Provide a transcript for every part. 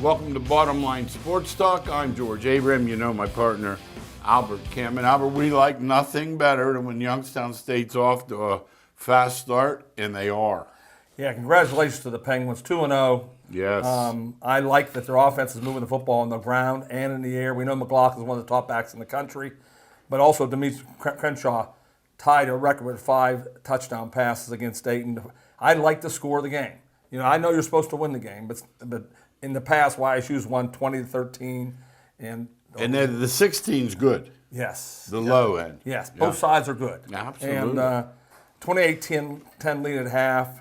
Welcome to Bottom Line Sports Talk. I'm George Abram. You know my partner, Albert Cameron. Albert, we like nothing better than when Youngstown State's off to a fast start, and they are. Yeah, congratulations to the Penguins, 2-0. Yes. I like that their offense is moving the football on the ground and in the air. We know McLaughlin is one of the top backs in the country, but also Demetrius Crenshaw tied a record with 5 touchdown passes against Dayton. I like the score of the game. You know, I know you're supposed to win the game, but in the past, YSU's won 20-13, and the 16's good. Yes, The low end. yes, both sides are good. Absolutely. And 28-10 lead at half.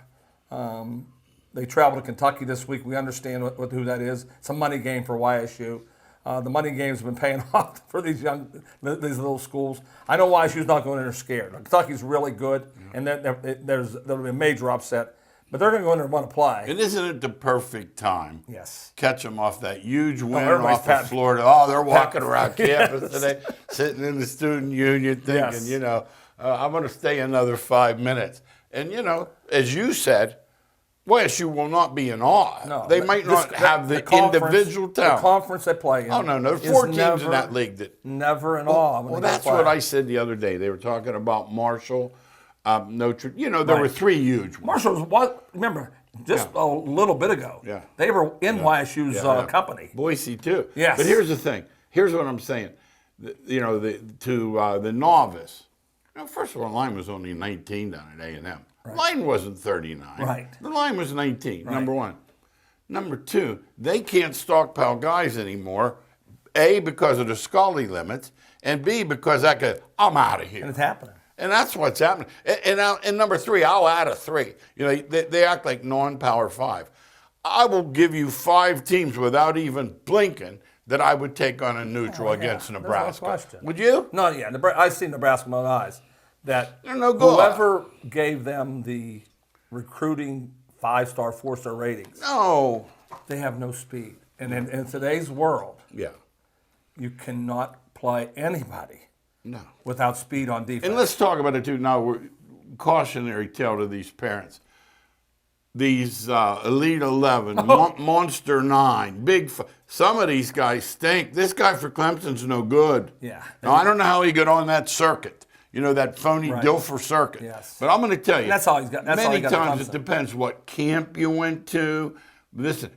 They travel to Kentucky this week. We understand who that is. It's a money game for YSU. The money games have been paying off for these little schools. I know YSU's not going in there scared. Kentucky's really good, and there'll be a major upset. But they're going to go in there and want to play. And isn't it the perfect time? Yes. Catch them off that huge win everybody's off of Florida. Oh, they're walking around campus today, sitting in the student union thinking, I'm going to stay another 5 minutes. And, as you said, YSU will not be in awe. No, they might not have the individual talent. The conference they play in. Oh, no. There are 4 teams in that league that. Never in awe. Well, that's what I said the other day. They were talking about Marshall. Notre, there were 3 huge ones. Marshall was remember, just a little bit ago. Yeah. They were in YSU's company. Boise, too. Yes. But here's the thing. Here's what I'm saying. The novice, first of all, the line was only 19 down at A&M. Right. The line wasn't 39. Right. The line was 19, number one. Number 2, they can't stockpile guys anymore, A, because of the Scully limits, and B, because I'm out of here. And it's happening. And that's what's happening. And number 3, I'll add a 3. They act like non-power 5. I will give you 5 teams without even blinking that I would take on a neutral against Nebraska. No question. Would you? No, yeah. I've seen Nebraska with my own eyes. That No good. Whoever gave them the recruiting 5-star, 4-star ratings, No. they have no speed. And in today's world, you cannot play anybody. No. Without speed on defense. And let's talk about it, too. Now, we're cautionary tale to these parents. These Elite 11, Monster 9, some of these guys stink. This guy for Clemson's no good. Yeah. Now, I don't know how he got on that circuit, that phony Dilfer circuit. Yes. But I'm going to tell you, that's all he's got. Many times it depends what camp you went to. Listen,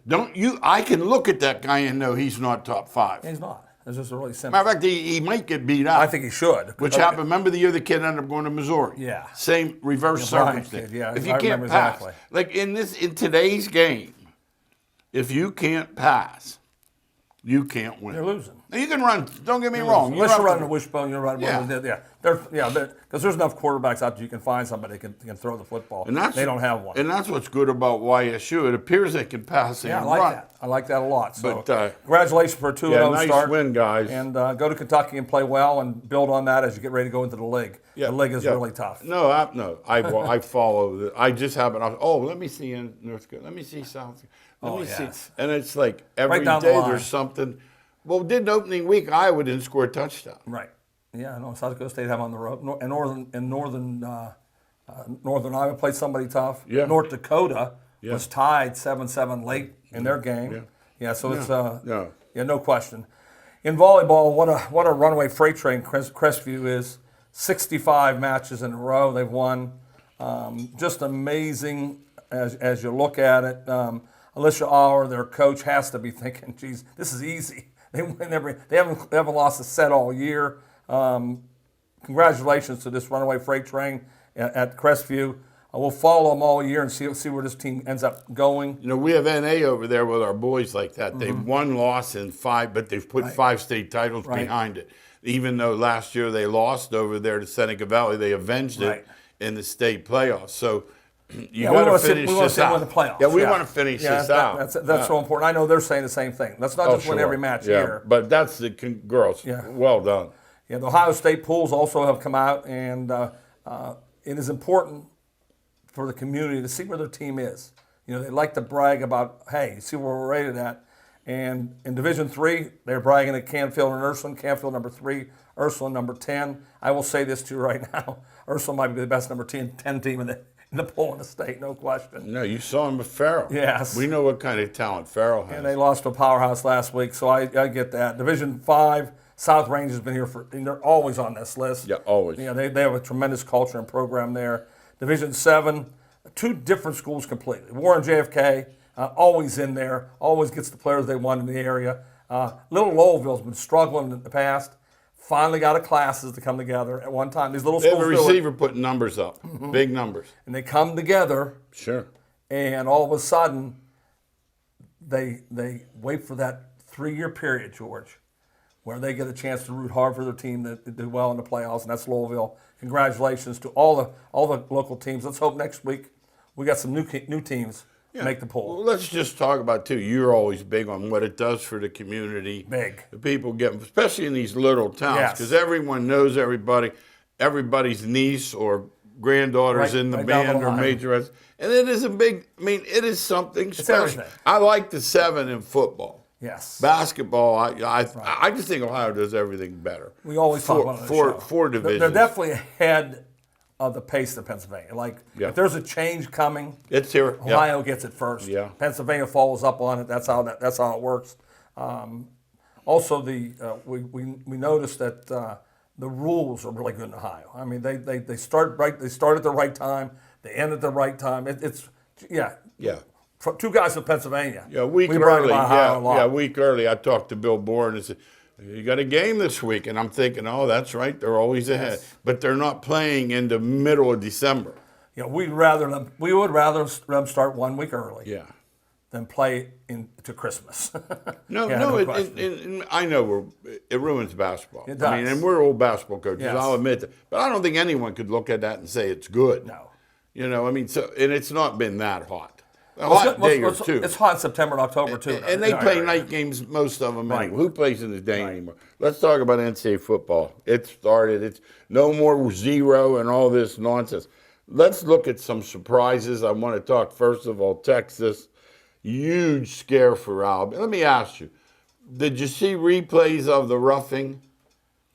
I can look at that guy and know he's not top 5. He's not. It's just really simple. Matter of fact, he might get beat out. I think he should. Which happened. Remember the year the kid ended up going to Missouri? Yeah. Same reverse circumstance. Yeah, if you can't pass, exactly. like in today's game, if you can't pass, you can't win. You're losing. Now, you can run. Don't get me wrong. Unless you're running a wishbone, you're running. Yeah. Because there's enough quarterbacks out there you can find somebody that can throw the football. And they don't have one. And that's what's good about YSU. It appears they can pass and I like run. that. I like that a lot. So, but, congratulations for a 2-0 nice start. win, guys. And go to Kentucky and play well and build on that as you get ready to go into the league. Yeah, the league is really tough. No, I follow. I just happen. Let me see in North Carolina. Let me see South. Let me see. And it's like every day there's something. Well, didn't opening week Iowa didn't score a touchdown. Right. Yeah, I know. South Dakota State have on the road. Northern Iowa played somebody tough. Yeah. North Dakota was tied 7-7 late in their game. Yeah. So it's no question. In volleyball, what a runaway freight train Crestview is. 65 matches in a row they've won. Just amazing as you look at it. Alicia Auer, their coach, has to be thinking, "Geez, this is easy." They win they haven't lost a set all year. Congratulations to this runaway freight train at Crestview. We'll follow them all year and see where this team ends up going. We have NA over there with our boys like that. They've won, lost in 5, but they've put 5 state titles behind it. Even though last year they lost over there to Seneca Valley, they avenged it in the state playoffs. So you got to finish this out. The playoffs. Yeah, we want to finish this out. That's so important. I know they're saying the same thing. Let's not just win every match here. But that's the girls. Yeah. Well done. Yeah, the Ohio State pools also have come out, and it is important for the community to see where their team is. They like to brag about, hey, see where we're rated at. And in Division III, they're bragging at Canfield and Ursuline. Canfield number 3, Ursuline number 10. I will say this to you right now: Ursuline might be the best number 10 team the poll in the state, no question. No, you saw him with Farrell. Yes. We know what kind of talent Farrell has. And they lost to a powerhouse last week, so I get that. Division 5, South Range has been here and they're always on this list. Yeah, always. You know, they have a tremendous culture and program there. Division 7, 2 different schools completely. Warren JFK, always in there, always gets the players they want in the area. Little Lowellville's been struggling in the past. Finally got a classes to come together at one time. These little They schools have a receiver putting numbers up, big numbers. and they come together, Sure. and all of a sudden, they wait for that 3-year period, George, where they get a chance to root hard for their team to do well in the playoffs, and that's Lowellville. Congratulations to all the local teams. Let's hope next week we got some new teams make the poll. Well, let's just talk about, too, you're always big on what it does for the community. Big. The people get, especially in these little towns, Yes. because everyone knows everybody, everybody's niece or granddaughter's Right- in the right down band the or line. major. And it is a big, I mean, it is something special. everything. I like the 7 in football. Yes. Basketball, I just think Ohio does everything better. We always talk about it on the show. Four divisions. They're definitely ahead of the pace of Pennsylvania. Like, if there's a change coming, It's here. Yeah. Ohio gets it first. Yeah. Pennsylvania follows up on it. That's how it works. Also, we noticed that the rules are really good in Ohio. I mean, they start right. They start at the right time. They end at the right time. Yeah. For 2 guys from Pennsylvania. Yeah, a week we brag early. about Ohio a lot. A week early. I talked to Bill Boardman and said, "You got a game this week," and I'm thinking, "Oh, that's right. They're always ahead." But they're not playing in the middle of December. You know, we would rather them start 1 week early. Yeah. Than play into Christmas. No, Yeah, no. question. I know it ruins basketball. It I mean, does. and we're old basketball coaches. Yes. I'll admit that. But I don't think anyone could look at that and say it's good. No. You know, I mean, and it's not been that hot. A hot day or two. It's hot in September and October too. And they play night games, most of them anyway. Who plays in the day anymore? Let's talk about NCAA football. It started. It's no more 0 and all this nonsense. Let's look at some surprises. I want to talk, first of all, Texas. Huge scare for Alabama. Let me ask you, did you see replays of the roughing?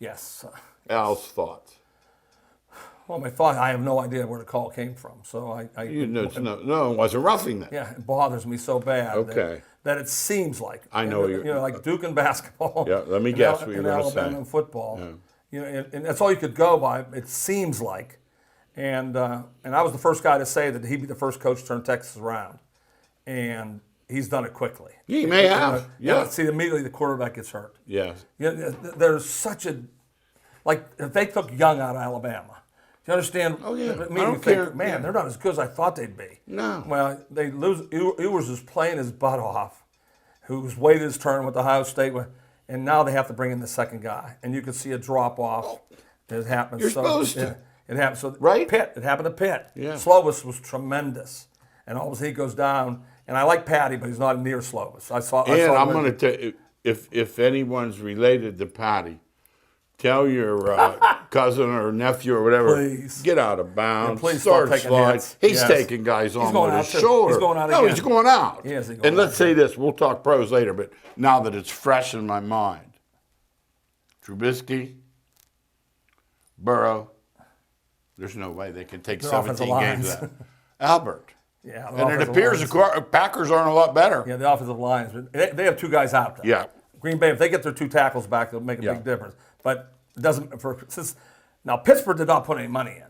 Yes. Al's thoughts. Well, my thought, I have no idea where the call came from. So No, it wasn't roughing that. yeah, it bothers me so bad. Okay. That it seems like. I know like Duke in basketball. Yeah, let me and guess what you're going to Alabama say. in football. You know, and that's all you could go by. It seems like, and I was the first guy to say that he'd be the first coach to turn Texas around, and he's done it quickly. He may have. Yeah. See, immediately the quarterback gets hurt. Yeah. There's such a, like, if they took Young out of Alabama, do you understand? Oh, yeah. It made I you don't think, care. man, Yeah. they're not as good as I thought they'd be. No. Well, they lose. Ewers is playing his butt off, who's waited his turn with Ohio State, and now they have to bring in the second guy. And you can see a drop off. It happens. You're supposed to. It happens. So Right? Pitt. It happened to Pitt. Yeah. Slovis was tremendous. And all of a sudden he goes down. And I like Patty, but he's not near Slovis. I'm going to tell you, if anyone's related to Patty, tell your cousin or nephew or whatever, Please. get out of bounds. Yeah, please start stop taking slide. hits. He's Yes. taking guys on going with out his too. shoulder. He's going out No, again. he's going out. He is, he's going and let's out say this, we'll talk pros later, but now that it's fresh in my mind, Trubisky, Burrow, there's no way they can take Their 17 offensive games lines. out. Albert. Yeah, And it appears the Packers aren't a lot better. Yeah, the offensive lines. They have 2 guys out there. Yeah. Green Bay, if they get their 2 tackles back, they'll make a big difference. But it doesn't. Now Pittsburgh did not put any money in,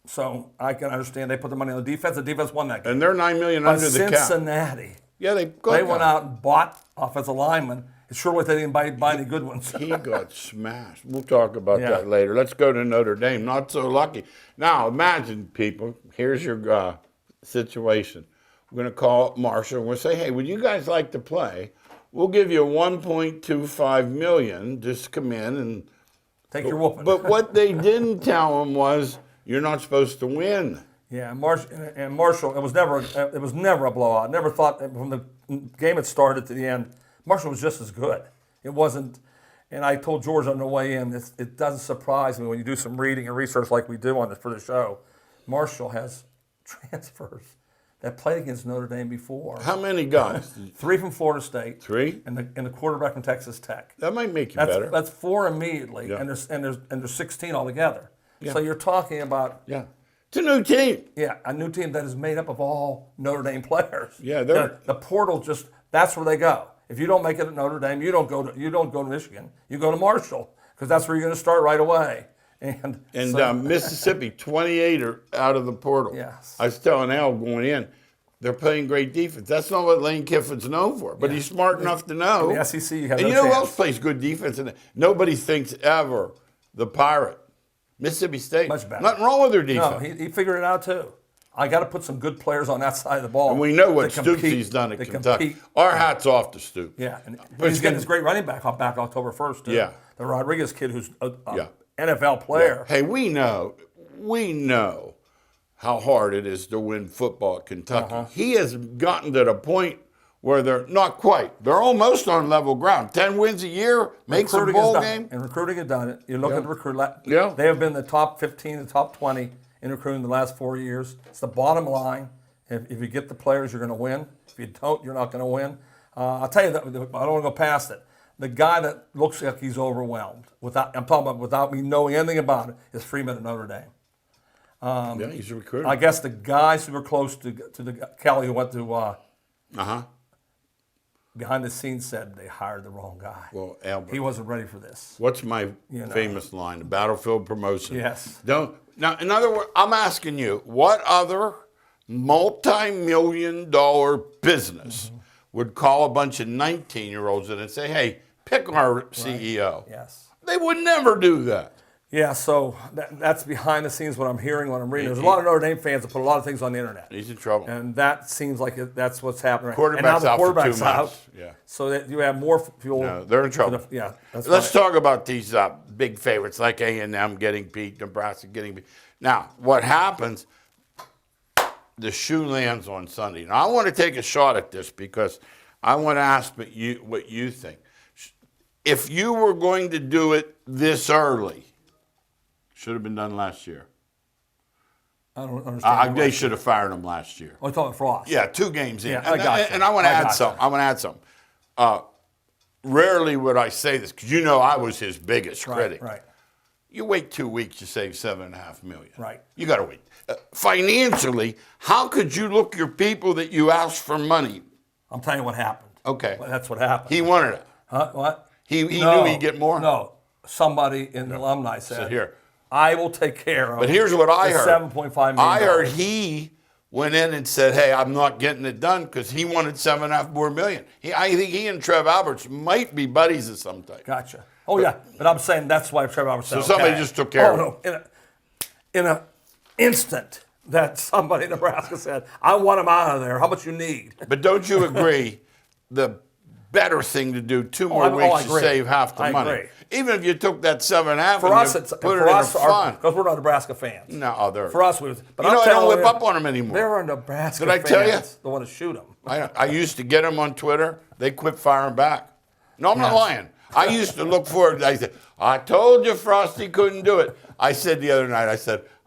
so I can understand they put the money on the defense. The defense won that game. And they're $9 million But under the cap. Cincinnati, Yeah, they went out and bought offensive linemen. It's sure what they didn't buy any good ones. He got smashed. We'll talk about Yeah. that later. Let's go to Notre Dame. Not so lucky. Now, imagine, people, here's your situation. We're going to call Marshall and we'll say, hey, would you guys like to play? We'll give you $1.25 million. Just come in and... Take your whooping. But what they didn't tell him was, you're not supposed to win. Yeah, Marshall. It was never a blowout. Never thought from the game it started to the end. Marshall was just as good. It wasn't. And I told George on the way in, it doesn't surprise me when you do some reading and research like we do on this for the show. Marshall has transfers that played against Notre Dame before. How many guys? 3 from Florida State. 3? And the quarterback from Texas Tech. That might make you better. That's 4 immediately, Yeah. and there's 16 altogether. Yeah. So you're talking about Yeah. It's a new team. Yeah, a new team that is made up of all Notre Dame players. Yeah, the portal that's where they go. If you don't make it at Notre Dame, you don't go to Michigan. You go to Marshall because that's where you're going to start right away. And Mississippi, 28 are out of the portal. Yes. I was telling Al going in, they're playing great defense. That's not what Lane Kiffin's known for, but he's smart enough to know. In the SEC, you have and no you know who chance. else plays good defense? And nobody thinks ever the Pirate. Mississippi State. Much better. Nothing wrong with their defense. No, he figured it out too. I got to put some good players on that side of the ball. And we know what that compete, Stoopsy's done at that Kentucky. compete. Our hat's off to Stoop. Yeah, and he's getting this great running back October 1st. Too. Yeah. The Rodriguez kid who's a NFL player. Hey, we know how hard it is to win football at Kentucky. He has gotten to the point where they're not quite. They're almost on level ground. 10 wins a year makes a bowl game. And recruiting has done it. You look at the recruit. Yeah. They have been the top 15, the top 20 in recruiting the last 4 years. It's the bottom line. If you get the players, you're going to win. If you don't, you're not going to win. I'll tell you that. I don't want to go past it. The guy that looks like he's overwhelmed, I'm talking about without me knowing anything about it, is Freeman at Notre Dame. Yeah, he's a recruiter. I guess the guys who were close to the Kelly who went to behind the scenes said they hired the wrong guy. Well, Albert, he wasn't ready for this. what's my famous line? The battlefield promotion. Yes. Now, in other words, I'm asking you, what other multi-million-dollar business would call a bunch of 19-year-olds in and say, hey, pick our CEO? Yes. They would never do that. Yeah, so that's behind the scenes what I'm hearing, what I'm reading. There's a lot of Notre Dame fans that put a lot of things on the internet. He's in trouble. And that seems like that's what's happening. Quarterback's and now the out for 2 quarterback's out. months. Yeah. So that you have more fuel. No, they're in trouble. That's Let's talk about these big favorites like A&M getting beat, Nebraska getting beat. Now, what happens, the shoe lands on Sunday. Now, I want to take a shot at this because I want to ask what you think. If you were going to do it this early, should have been done last year. I don't understand. They should have fired him last year. Oh, you're talking Frost. Yeah, 2 games in. Yeah, I got you. And I want to add gotcha. something. Rarely would I say this because I was his biggest critic. Right. You wait 2 weeks, you save $7.5 million. Right. You got to wait. Financially, how could you look your people that you asked for money? I'm telling you what happened. Okay. Well, that's what happened. He wanted it. Huh? What? He knew he'd get more. No. Somebody in the alumni said, So here. I will take care of But here's what I heard. $7.5 million. I heard he went in and said, hey, I'm not getting it done because he wanted $7.5 million. I think he and Trev Alberts might be buddies of some type. Gotcha. Oh, yeah. But I'm saying that's why Trev Alberts said, So somebody just took care of it. Oh, no. In an instant that somebody in Nebraska said, I want him out of there. How much you need? But don't you agree the better thing to do 2 more weeks to save half the money? Agree. Even if you took that 7.5 For and us, you it's put it in a fund. because we're not Nebraska fans. No, they're. For us, but I don't whip up on them anymore. There are Nebraska Did I fans tell you? that want to shoot them. I used to get them on Twitter. They quit firing back. No, I'm not lying. I used to look forward. I said, I told you Frosty couldn't do it. I said the other night,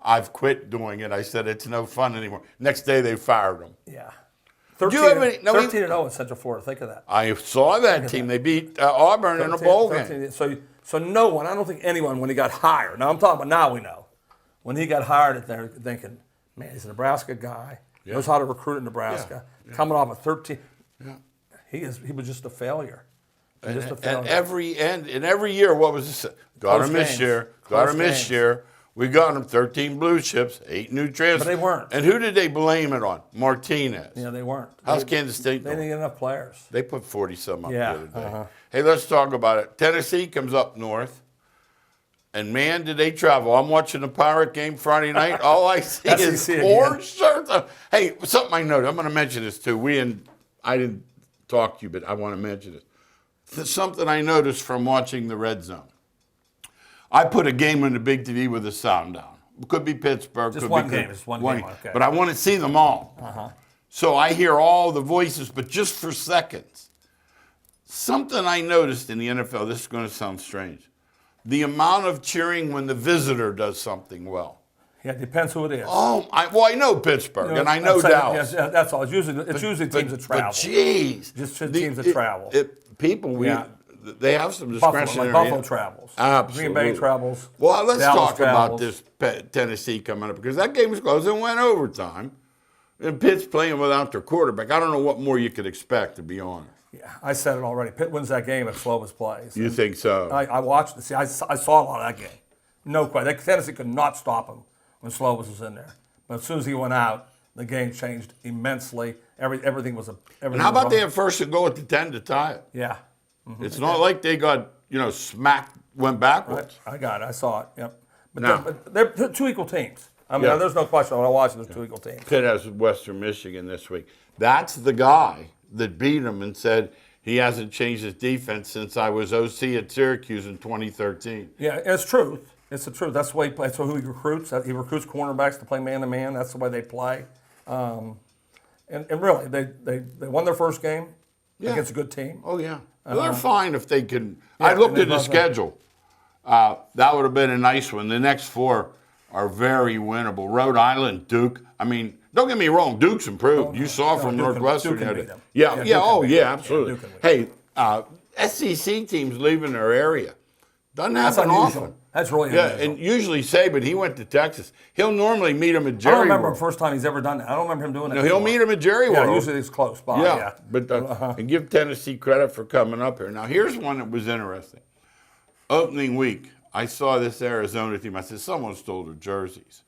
I've quit doing it. I said, it's no fun anymore. Next day, they fired him. Yeah. Do you have any? 13-0 in Central Florida. Think of that. I saw that team. They beat Auburn in a bowl game. So no one, I don't think anyone, when he got hired, now I'm talking about now we know, when he got hired, they're thinking, man, he's a Nebraska guy, knows how to recruit in Nebraska, coming off a 13. Yeah. He was just a failure. And every year, what was this? Got him this year. Got him this year. We got him 13 blue chips, 8 new transfers. But they weren't. And who did they blame it on? Martinez. Yeah, they weren't. How's Kansas State They doing? didn't get enough players. They put 40-some up the other day. Hey, let's talk about it. Tennessee comes up north. And, man, did they travel. I'm watching the Pirate game Friday night. All I see is orange shirts. Hey, something I noticed. I'm going to mention this, too. I didn't talk to you, but I want to mention this. There's something I noticed from watching the Red Zone. I put a game on the big TV with the sound down. It could be Pittsburgh. Just could one be game. Just one game. Okay. But I want to see them all. So I hear all the voices, but just for seconds. Something I noticed in the NFL, this is going to sound strange. The amount of cheering when the visitor does something well. Yeah, it depends who it is. Oh, I know Pittsburgh, and I know Dallas. Yeah, that's all. It's usually teams that travel. But geez. Just teams that travel. People, they have some Buffalo, discretionary. like Buffalo travels. Absolutely. Green Bay travels. Well, let's Dallas talk about travels. this Tennessee coming up, because that game was close and went overtime. And Pitt's playing without their quarterback. I don't know what more you could expect, to be honest. Yeah, I said it already. Pitt wins that game if Slovis plays. You think so? I watched it. See, I saw a lot of that game. No question. Tennessee could not stop him when Slovis was in there. But as soon as he went out, the game changed immensely. Everything was a. And how about they have first and goal at the 10 to tie it? Yeah. It's not like they got, smacked, went backwards. I got it. I saw it. Yep. But, No. but they're two equal teams. I mean, Yeah. there's no question. When I watch it, there's two equal teams. Pitt has Western Michigan this week. That's the guy that beat him and said he hasn't changed his defense since I was OC at Syracuse in 2013. Yeah, it's true. It's the truth. That's the way he plays. That's who he recruits. He recruits cornerbacks to play man-to-man. That's the way they play. And really, they won their first game against a good team. Oh, yeah. They're fine if they can. Yeah, I looked at the nothing. schedule. That would have been a nice one. The next four are very winnable. Rhode Island, Duke. I mean, don't get me wrong. Duke's improved. You saw from Duke Northwestern. Duke can beat them. Yeah. Duke can Oh, beat yeah, them. absolutely. Duke can Hey, SEC teams leaving their area. Doesn't That's happen unusual. often. That's really Yeah, unusual. and usually Saban, he went to Texas. He'll normally meet him at I Jerry don't remember the World. first time he's ever done that. I don't remember him doing that. No, he'll before. meet him at Jerry Yeah, World. usually it's close by. Yeah, Yeah. but and give Tennessee credit for coming up here. Now, here's one that was interesting. Opening week, I saw this Arizona team. I said, someone stole their jerseys.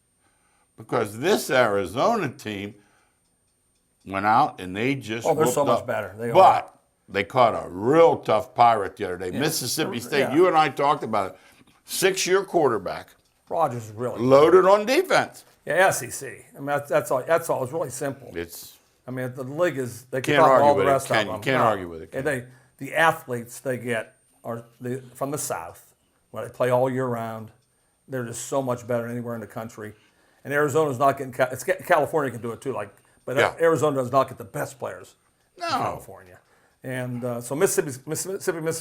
Because this Arizona team went out and they just Oh, they're so whooped much up. better. They are. But they caught a real tough pirate the other day. Mississippi State, Yeah. you and I talked about it. 6-year quarterback, Rodgers is really loaded on defense. Yeah, SEC. I mean, that's all. That's all. It's really simple. It's I mean, the league is. They Can't can talk argue all the with it, rest can of you? them. Can't argue with it, And can the athletes they get are from the South, where they play all year round. They're just so much better than anywhere in the country. And Arizona's not getting. California can do it too. But Yeah. Arizona does not get the best players. No. In California. And so Mississippi,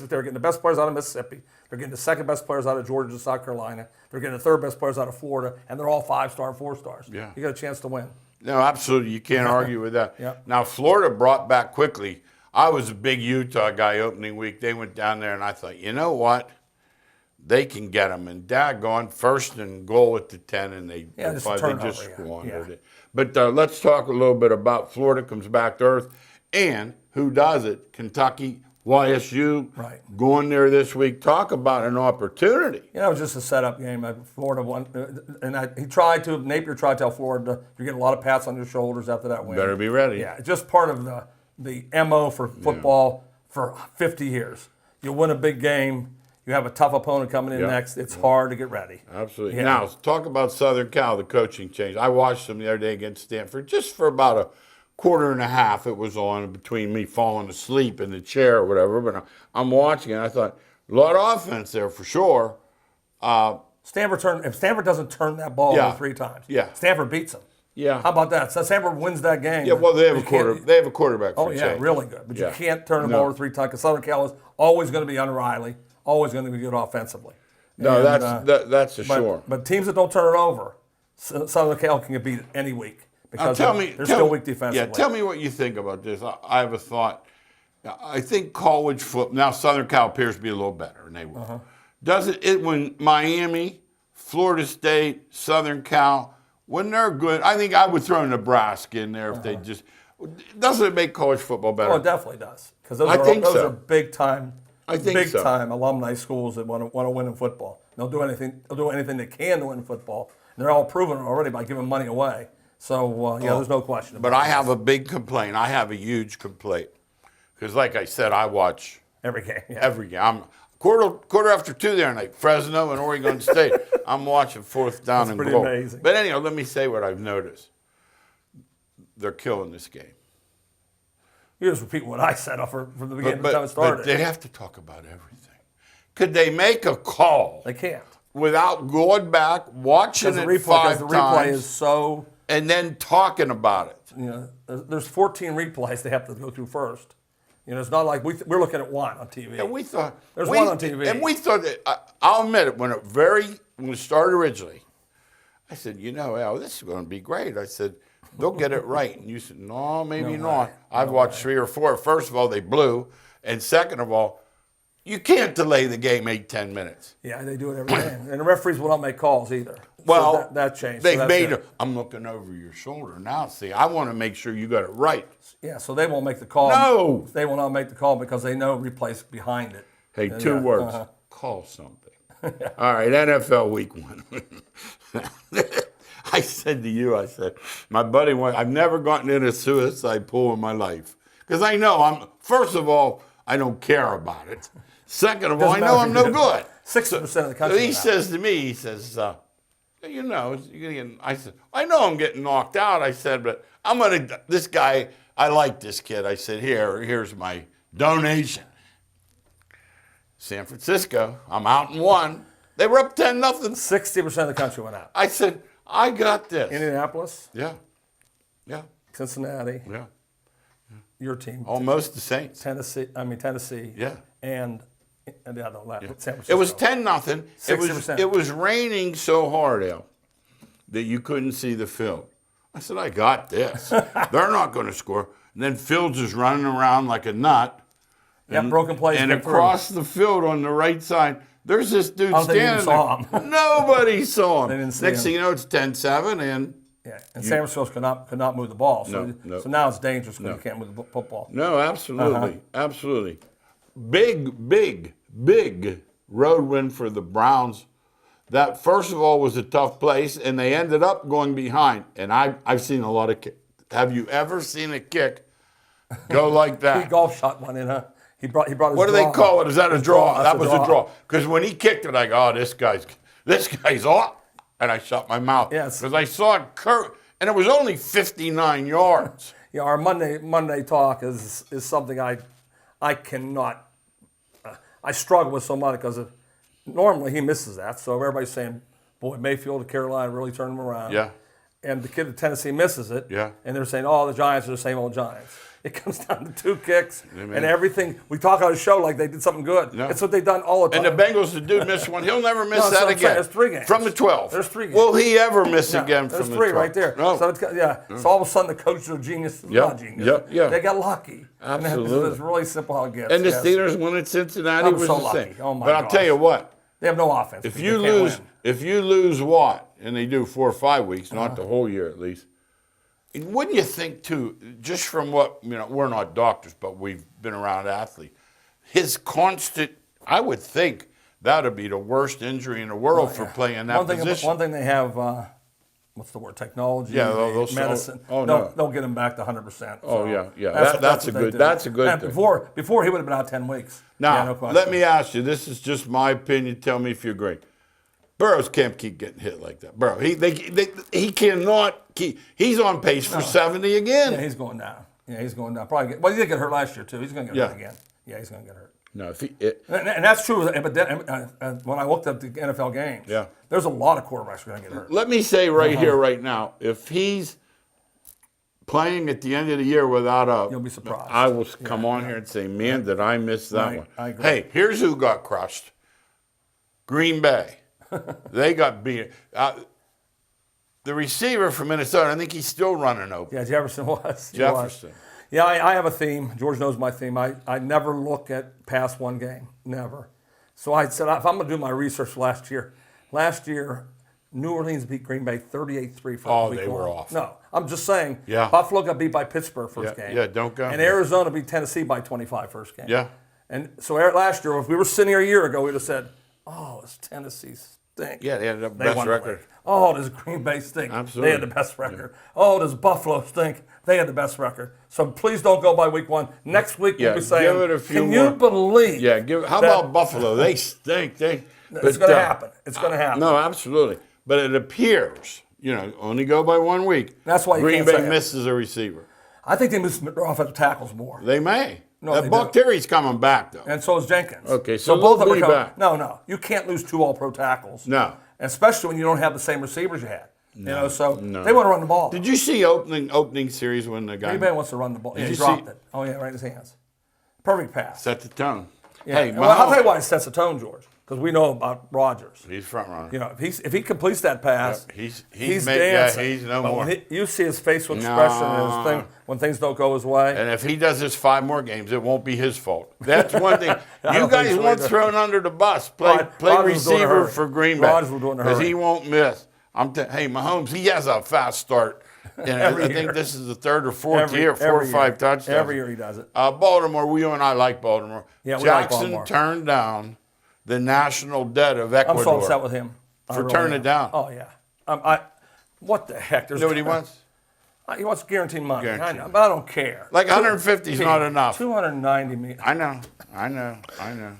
they're getting the best players out of Mississippi. They're getting the second best players out of Georgia and South Carolina. They're getting the third best players out of Florida, and they're all 5-star and 4-stars. Yeah. You got a chance to win. No, absolutely. You can't argue with that. Yeah. Now, Florida brought back quickly. I was a big Utah guy opening week. They went down there, and I thought, you know what? They can get them. And daggone, first and goal at the 10, and they just they turnover, just yeah. squandered Yeah. it. But let's talk a little bit about Florida comes back to earth. And who does it? Kentucky, YSU, Right. going there this week. Talk about an opportunity. You know, it was just a setup game. Florida won, and Napier tried to tell Florida, you're getting a lot of pats on your shoulders after that win. Better be ready. Yeah, it's just part of the MO for football for 50 years. You win a big game, you have a tough opponent coming in Yeah. next. It's hard to get ready. Absolutely. Yeah. Now, talk about Southern Cal, the coaching change. I watched them the other day against Stanford just for about a quarter and a half. It was on between me falling asleep in the chair or whatever. But I'm watching it. I thought, a lot of offense there for sure. If Stanford doesn't turn that ball Yeah. over 3 times, Yeah. Stanford beats them. Yeah. How about that? So Stanford wins that game. Yeah, well, they have You a can't- They have a quarterback. Oh for yeah, change. really good. But Yeah. you can't turn the No. ball over 3 times because Southern Cal is always going to be under Riley, always going to be good offensively. No, And, that's for but, sure. But teams that don't turn it over, Southern Cal can get beat any week Now, because they're still weak defensively. Yeah, tell me what you think about this. I have a thought. I think college football, now Southern Cal appears to be a little better, and they will. Uh-huh. Does it when Miami, Florida State, Southern Cal, when they're good, I think I would throw Nebraska in there if they just, doesn't it make college football better? Oh, it definitely does because those, I think those so. are big time. I think big so. time alumni schools that want to win in football. They'll do anything. They'll do anything they can to win in football. And they're all proven it already by giving money away. So there's no question. But I have a big complaint. I have a huge complaint. Because like I said, I watch every game. Yeah. every game. I'm quarter after 2 there night, Fresno and Oregon State. I'm watching 4th down That's and pretty goal. amazing. But anyhow, let me say what I've noticed. They're killing this game. You just repeat what I said from the beginning of the time it But started. they have to talk about everything. Could they make a call They can't. without going back, watching Because it five the replay times, is so. and then talking about it? You know, there's 14 replays they have to go through first. You know, it's not like we're looking at one on TV. And we thought There's one on TV. and we thought that, I'll admit it, when it started originally, I said, Al, this is going to be great. I said, they'll get it right. And you said, no, maybe No not. way. I've watched 3 or 4. First of all, they blew, and second of all, You can't delay the game 8-10 minutes. Yeah, they do it every game. And the referees will not make calls either. Well, so that changed. They've so made it. I'm looking over your shoulder now. See, I want to make sure you got it right. Yeah, so they won't make the call. No. They will not make the call because they know replay's behind it. Hey, two words. Call something. All right, NFL Week 1. I said to you, my buddy, I've never gotten in a suicide pool in my life. Because I know first of all, I don't care about it. Second of all, I know I'm no good. 60% of the country. So he says to me, he says, you know, I said, I know I'm getting knocked out. I said, but this guy, I like this kid. I said, here's my donation. San Francisco, I'm out in 1. They were up 10-0. 60% of the country went out. I said, I got this. Indianapolis. Yeah. Cincinnati. Yeah. Your team. Almost the Saints. Tennessee. Yeah. And the other one. Yeah. San Francisco. It was 10-0. 60%. It was raining so hard, Al, that you couldn't see the field. I said, I got this. They're not going to score. And then Fields is running around like a nut. Yeah, broken plays. And across the field on the right side, there's this dude standing saw there. Nobody saw him. They didn't see Next him. thing you know, it's 10-7. And San Francisco could not move the ball. So, No. so now it's dangerous because you can't move the football. No, absolutely. Absolutely. Big road win for the Browns. That, first of all, was a tough place, and they ended up going behind. And I've seen a lot of kicks. Have you ever seen a kick go like that? He golf shot one in, huh? He brought his What do they call it? Is that a draw? That was a draw. draw. Because when he kicked it, I go, oh, this guy's off. And I shut my mouth. Yes. Because I saw it curve, and it was only 59 yards. Yeah, our Monday talk is something I cannot. I struggle with so much because normally he misses that. So everybody's saying, boy, Mayfield to Carolina really turned him around. Yeah. And the kid at Tennessee misses it. Yeah. And they're saying, oh, the Giants are the same old Giants. It comes down to 2 kicks Amen. and everything. We talk on the show like they did something good. No. It's what they've done all the time. And the Bengals, the dude missed one. He'll never miss No, that's that what I'm saying. again. There's 3 games. From the 12. There's 3 games. Will he ever miss No, again there's from the 3 12? right there. No. So So all of a sudden the coaches are geniuses. Yep. Not genius. Yep. Yeah. They got lucky. Absolutely. And it's really simple how it gets. And the yes. Steelers won at Cincinnati I'm was so the lucky. same. Oh, my but I'll gosh. tell you what. They have no offense. If They you can't lose Watt, and they do 4 or 5 weeks, not the whole year at least, wouldn't you think too? Just from what we're not doctors, but we've been around athletes. His constant, I would think that would be the worst injury in the world for playing that position. One thing they have, what's the word? Technology. Yeah, those medicine. no. They'll get him back to 100%. Oh yeah. That's a good and thing. Before he would have been out 10 weeks. Now, Yeah, no question. let me ask you. This is just my opinion. Tell me if you agree. Burrows can't keep getting hit like that. Burrow, he cannot keep. He's on pace for 70 again. Yeah, he's going down. Yeah, he's going down. Probably. Well, he did get hurt last year too. He's going to get hurt again. Yeah, he's going to get hurt. No, and that's true. But then, when I looked at the NFL games, there's a lot of quarterbacks who are going to get hurt. Let me say here, right now, if he's playing at the end of the year without you'll be surprised. I will come on here and say, man, did I miss that one? I agree. Hey, here's who got crushed. Green Bay. They got beat. The receiver from Minnesota, I think he's still running open. Yeah, Jefferson was. Jefferson. Yeah, I have a theme. George knows my theme. I never look at past one game. Never. So I said, if I'm going to do my research last year, New Orleans beat Green Bay 38-3 for week 1. They were off. No, I'm just saying. Yeah. Buffalo got beat by Pittsburgh first game. Yeah, don't go. And Arizona beat Tennessee by 25 first game. Yeah. And so last year, if we were sitting here a year ago, we'd have said, oh, it's Tennessee stink. Yeah, they had the best record. Oh, does Green Bay stink? Absolutely. They had the best record. Yeah. Oh, does Buffalo stink? They had the best record. So please don't go by week 1. Next week we'll be saying, give it a few can more. you believe? Yeah, how about Buffalo? They stink. It's going to happen. It's going to happen. No, absolutely. But it appears, only go by 1 week. That's why you Green can't Bay say misses a receiver. I think they miss their offensive tackles more. They may. No, they Buck Terry's coming back, though. And so is Jenkins. Okay, so both of them be are coming back. No. You can't lose 2 all-pro tackles. No. Especially when you don't have the same receivers you had. No. They want to run the ball. Did you see opening series when the guy... Green Bay wants to run the ball. Yeah, he dropped it. Oh, yeah, right in his hands. Perfect pass. Set the tone. Yeah. Hey, well, I'll tell you why it sets the tone, George. because we know about Rodgers. He's front runner. You know, if he completes that pass, He's dancing. he's no but more. You see his facial expression and his thing when things don't go his way. And if he does this 5 more games, it won't be his fault. That's one thing. You don't guys think so want either. thrown under the bus. Play Rodgers was doing a receiver hurry. for Green Bay. Rodgers was doing a because hurry. he won't miss. Hey, Mahomes, he has a fast start. And I think this is the 3rd or 4th year, 4 or 5 touchdowns. Every year he does it. Baltimore, you and I like Baltimore. Yeah, we Jackson like Baltimore. turned down the national debt of Ecuador. I'm so upset with him. For turning it down. Oh, yeah. What the heck? You know what he wants? He wants guaranteed money. Guaranteed. I know, but I don't care. Like 150 is not enough. 290 million. I know.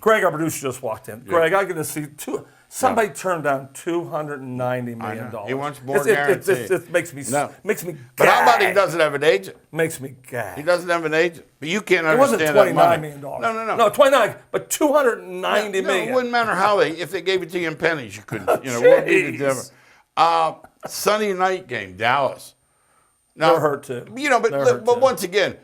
Greg, our producer, just walked in. Greg, I get to see somebody turned down $290 million. He wants more guaranteed. It makes me makes me. But how about he gag. doesn't have an agent? Makes me gag. He doesn't have an agent. But you can't It wasn't understand that $29 money. million. No. No, 29, but $290 No, million. it wouldn't matter how if they gave it to you in pennies, you couldn't. What would be the difference? Sunday night game, Dallas. Now, They're hurt too. But once again,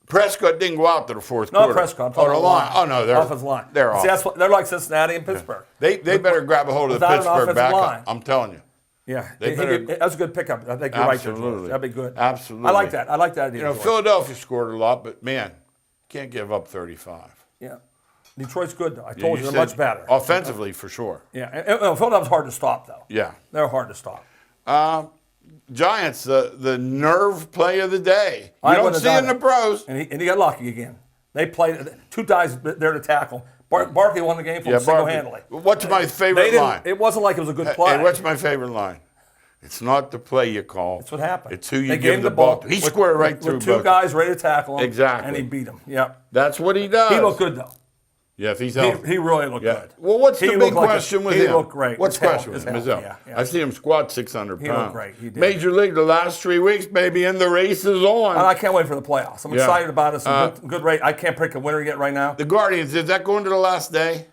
Prescott didn't go out to the fourth quarter. No, Prescott. Oh, the line. Oh no, they're offensive line. They're off. See, they're like Cincinnati and Pittsburgh. They better grab a hold of the Without an Pittsburgh offensive backup. line. I'm telling you. Yeah, better- that's a good pickup. I think you're right there, George. Absolutely. That'd be good. Absolutely. I like that. I like that idea. George. Philadelphia scored a lot, but man, can't give up 35. Yeah, Detroit's good though. I told you they're said much better. offensively for sure. Yeah, and Philadelphia's hard to stop though. Yeah. They're hard to stop. Giants, the nerve play of the day. You I don't wouldn't see have in done the pros. And he got lucky again. They played 2 guys there to tackle. Barkley won the game for him single-handedly. What's my favorite line? It wasn't like it was a good play. Hey, what's my favorite line? It's not the play you call. That's what happened. It's who you They give gave the ball to. He squared right through with 2 both. guys ready to tackle him. Exactly. And he beat him. Yep. That's what he does. He looked good though. Yeah, if he's healthy. He really looked good. Well, what's He the big looked like question with him? He looked great. What's the question with His him? health, His health. yeah. I see him squat 600 pounds. He looked great. He did. Major League the last 3 weeks, baby, and the race is on. And I can't wait for the playoffs. I'm Yeah. excited about it. It's a good rate. I can't pick a winner yet right now. The Guardians, is that going to the last day?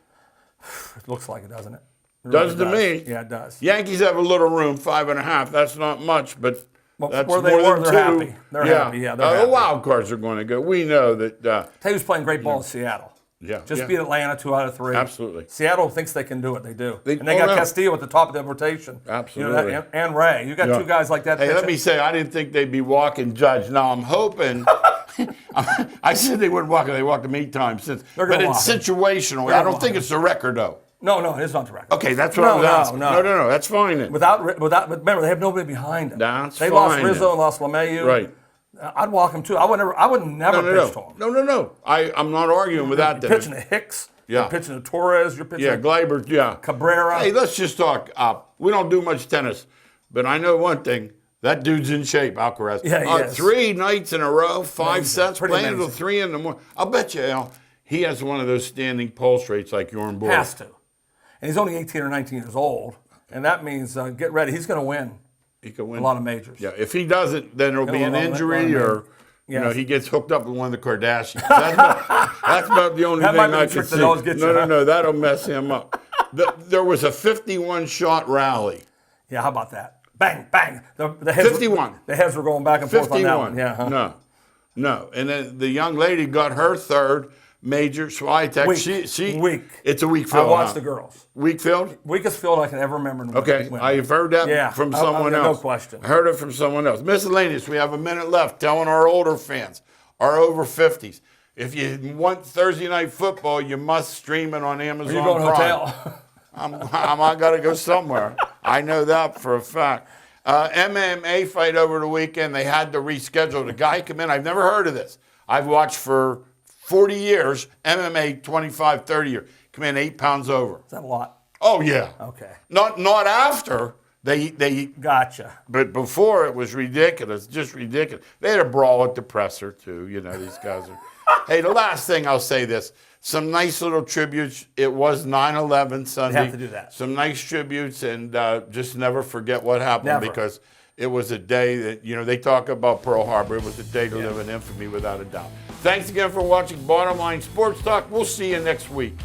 It looks like it, doesn't it? It Does really to me. Yeah, it does. Yankees have a little room, 5.5. That's not much, but that's where more they were, than they're 2. happy. They're happy. Yeah, they're The happy. wild cards are going to go. We know that. Tell you who's playing great ball in Seattle. Yeah, Just yeah. beat Atlanta 2 out of 3. Absolutely. Seattle thinks they can do it. They do. And they oh, got no. Castillo at the top of the rotation. Absolutely. And Ray. You got 2 guys like that. Hey, let pitching. me say, I didn't think they'd be walking Judge. Now I'm hoping. I said they wouldn't walk him. They walked him 8 times since. They're But gonna it's walk him. situational. They're I gonna don't walk think him. it's the record, though. No, it's not the record. Okay, that's what I was asking. No, that's fine then. But remember, they have nobody behind them. That's they lost fine Rizzo then. and lost LeMahieu. Right. I'd walk him too. I would never pitch to him. No. I'm not arguing with that. You're pitching to Hicks. Yeah. You're pitching to Torres. You're pitching Yeah, to Gleyber, yeah. Cabrera. Hey, let's just talk. We don't do much tennis, but I know one thing. That dude's in shape, Alcaraz. Yeah, he is. 3 nights in a row, 5 sets, Pretty playing until amazing. 3 in the morning. I'll bet you, Al, he has one of those standing pulse rates like Jorn Borg. Has to. And he's only 18 or 19 years old. And that means, get ready, he's going to win He could win a lot of majors. Yeah, if he doesn't, then there'll be an injury or Yes. he gets hooked up with one of the Kardashians. That's about the only That thing might be I the trick can that see. always gets you, huh? No, that'll mess him up. There was a 51-shot rally. Yeah, how about that? Bang, bang. The heads 51. The heads were going back and forth on that one. 51. Yeah, huh? No. And then the young lady got her 3rd major Swiatek. Weak. It's a weak I field. watched the girls. Weak field? Weakest field I can ever remember. In Okay, women. I've heard that from someone no else. question. I heard it from someone else. Miscellaneous, we have a minute left. Telling our older fans, our over 50s, if you want Thursday night football, you must stream it on Amazon Are you going Prime. hotel? I got to go somewhere. I know that for a fact. MMA fight over the weekend. They had to reschedule. The guy come in. I've never heard of this. I've watched for 40 years, MMA 25, 30 years. Come in 8 pounds over. Is that a lot? Oh, yeah. Okay. Not after. They Gotcha. But before it was ridiculous, just ridiculous. They had a brawl at the presser too. You know, these guys are. Hey, the last thing I'll say this. Some nice little tributes. It was 9/11 Sunday. They have to do that. Some nice tributes, and just never forget what happened Never. because it was a day that, they talk about Pearl Harbor. It was a day to live in infamy without a doubt. Thanks again for watching Bottom Line Sports Talk. We'll see you next week.